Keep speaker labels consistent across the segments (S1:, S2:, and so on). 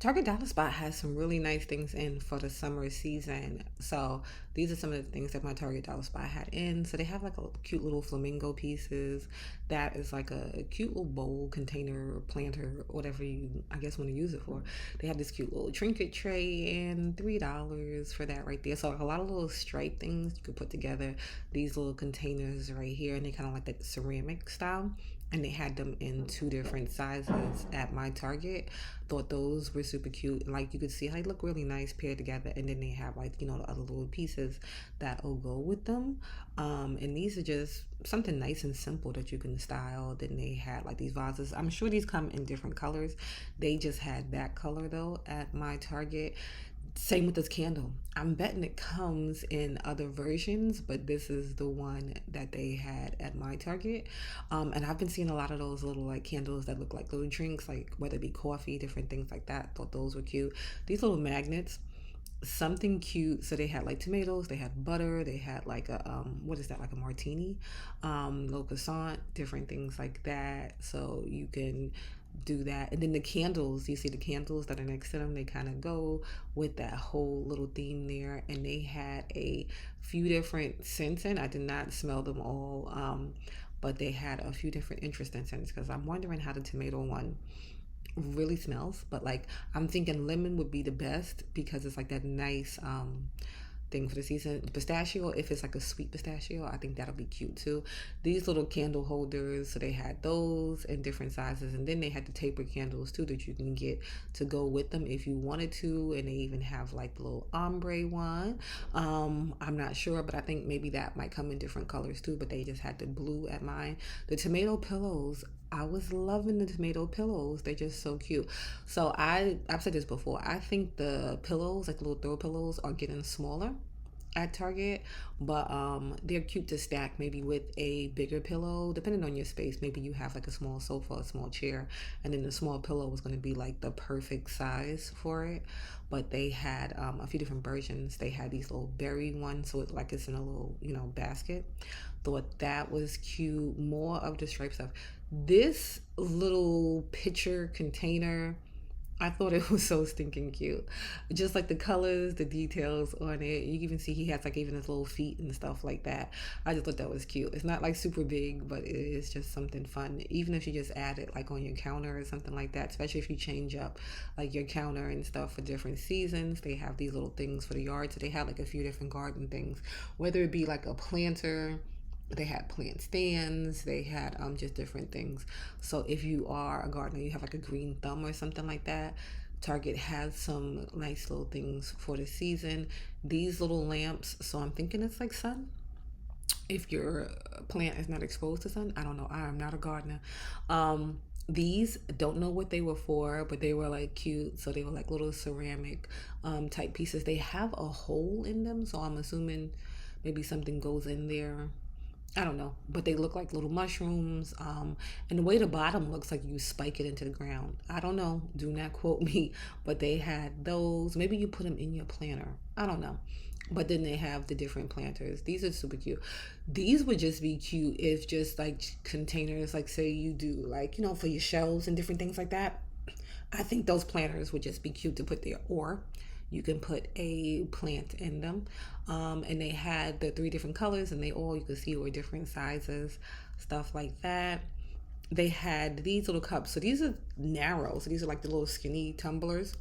S1: Target Dollar Spot has some really nice things in for the summer season. So these are some of the things that my Target Dollar Spot had in. So they have like a cute little flamingo pieces. That is like a cute little bowl, container, planter, whatever you I guess want to use it for. They have this cute little trinket tray and $3 for that right there. So like a lot of little stripe things you could put together. These little containers right here, and they kind of like that ceramic style, and they had them in two different sizes at my Target. Thought those were super cute. Like you could see how they look really nice paired together, and then they have like the other little pieces that'll go with them. And these are just something nice and simple that you can style. Then they had like these vases. I'm sure these come in different colors. They just had that color though at my Target. Same with this candle. I'm betting it comes in other versions, but this is the one that they had at my Target. And I've been seeing a lot of those little like candles that look like little drinks, like whether it be coffee, different things like that. Thought those were cute. These little magnets, something cute. So they had like tomatoes, they had butter, they had like a what is that, like a martini, little croissant, different things like that. So you can do that. And then the candles, you see the candles that are next to them, they kind of go with that whole little theme there. And they had a few different scents in. I did not smell them all, but they had a few different interesting scents, because I'm wondering how the tomato one really smells. But like I'm thinking lemon would be the best, because it's like that nice thing for the season. Pistachio, if it's like a sweet pistachio, I think that'll be cute too. These little candle holders, so they had those in different sizes, and then they had the taper candles too that you can get to go with them if you wanted to. And they even have like the little ombre one. I'm not sure, but I think maybe that might come in different colors too, but they just had the blue at mine. The tomato pillows, I was loving the tomato pillows. They're just so cute. So I've said this before. I think the pillows, like the little throw pillows, are getting smaller at Target, but they're cute to stack maybe with a bigger pillow, depending on your space. Maybe you have like a small sofa, a small chair, and then the small pillow was going to be like the perfect size for it. But they had a few different versions. They had these little berry ones, so it's like it's in a little basket. Thought that was cute. More of the stripe stuff. This little pitcher container, I thought it was so stinking cute. Just like the colors, the details on it. You can even see he has like even his little feet and stuff like that. I just thought that was cute. It's not like super big, but it is just something fun. Even if you just add it like on your counter or something like that, especially if you change up like your counter and stuff for different seasons. They have these little things for the yard. So they have like a few different garden things, whether it be like a planter, they had plant stands, they had just different things. So if you are a gardener, you have like a green thumb or something like that, Target has some nice little things for the season. These little lamps, so I'm thinking it's like sun, if your plant is not exposed to sun. I don't know, I am not a gardener. These, don't know what they were for, but they were like cute. So they were like little ceramic type pieces. They have a hole in them, so I'm assuming maybe something goes in there. I don't know, but they look like little mushrooms. And the way the bottom looks like you spike it into the ground. I don't know. Do not quote me, but they had those. Maybe you put them in your planter. I don't know. But then they have the different planters. These are super cute. These would just be cute if just like containers, like say you do like, for your shelves and different things like that. I think those planters would just be cute to put there. Or you can put a plant in them. And they had the three different colors, and they all, you could see, were different sizes, stuff like that. They had these little cups. So these are narrow. So these are like the little skinny tumblers,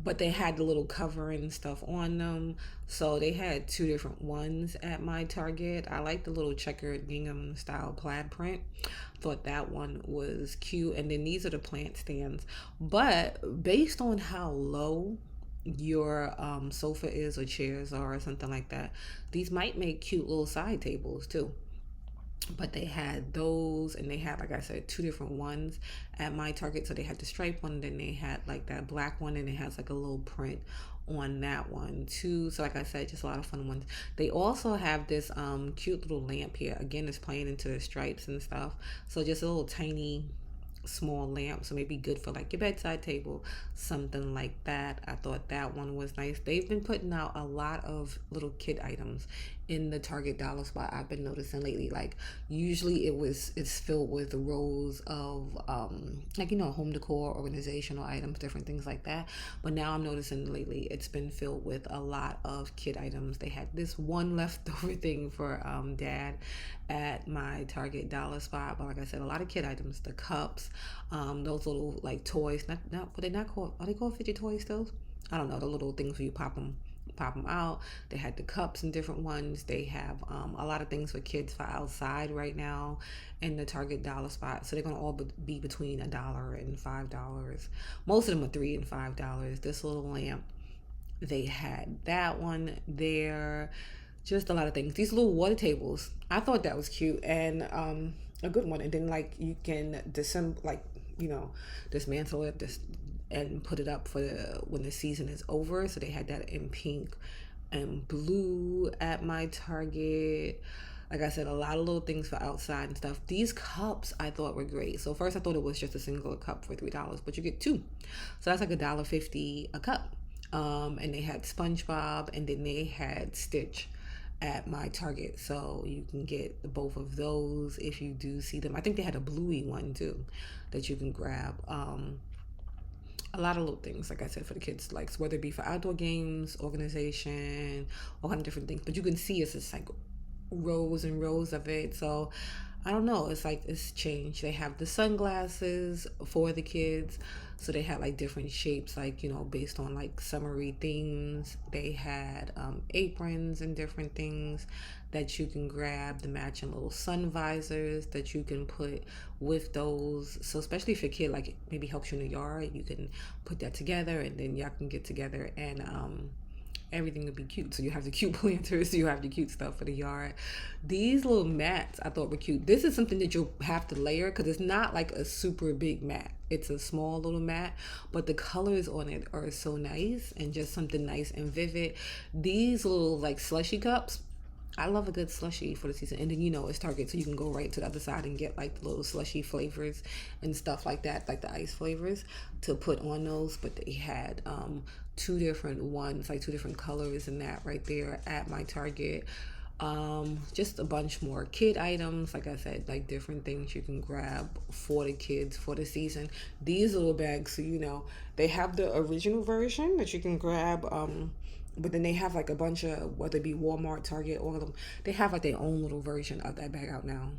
S1: but they had the little covering stuff on them. So they had two different ones at my Target. I like the little checkered gingham style plaid print. Thought that one was cute. And then these are the plant stands. But based on how low your sofa is or chairs are or something like that, these might make cute little side tables too. But they had those, and they had, like I said, two different ones at my Target. So they had the stripe one, then they had like that black one, and it has like a little print on that one too. So like I said, just a lot of fun ones. They also have this cute little lamp here. Again, it's playing into the stripes and stuff. So just a little tiny small lamp, so maybe good for like your bedside table, something like that. I thought that one was nice. They've been putting out a lot of little kid items in the Target dollar spot I've been noticing lately. Like usually it's filled with rows of like home decor, organizational items, different things like that. But now I'm noticing lately it's been filled with a lot of kid items. They had this one leftover thing for dad at my Target dollar spot, but like I said, a lot of kid items, the cups, those little like toys, not but they not called, are they called fidget toys still? I don't know, the little things where you pop them out. They had the cups and different ones. They have a lot of things for kids for outside right now in the Target dollar spot. So they're gonna all be between $1 and $5. Most of them are $3 and $5. This little lamp, they had that one there. Just a lot of things. These little water tables, I thought that was cute and a good one. And then like you can disassemble, like you know, dismantle it, and put it up for when the season is over. So they had that in pink and blue at my Target. Like I said, a lot of little things for outside and stuff. These cups I thought were great. So first I thought it was just a single cup for $3, but you get two. So that's like $1.50 a cup. And they had SpongeBob and then they had Stitch at my Target. So you can get both of those if you do see them. I think they had a bluey one too that you can grab. A lot of little things, like I said, for the kids, like whether it be for outdoor games, organization, all kind of different things. But you can see it's just like rows and rows of it. So I don't know. It's like it's changed. They have the sunglasses for the kids. So they had like different shapes, like, based on like summery themes. They had aprons and different things that you can grab, the matching little sun visors that you can put with those. So especially if your kid like maybe helps you in the yard, you can put that together and then y'all can get together and everything would be cute. So you have the cute planters, you have the cute stuff for the yard. These little mats I thought were cute. This is something that you'll have to layer because it's not like a super big mat. It's a small little mat, but the colors on it are so nice and just something nice and vivid. These little like slushy cups, I love a good slushy for the season. And then it's Target, so you can go right to the other side and get like the little slushy flavors and stuff like that, like the ice flavors to put on those. But they had two different ones, like two different colors and that right there at my Target. Just a bunch more kid items, like I said, like different things you can grab for the kids for the season. These little bags, so they have the original version that you can grab, but then they have like a bunch of, whether it be Walmart, Target, all of them, they have like their own little version of that bag out now.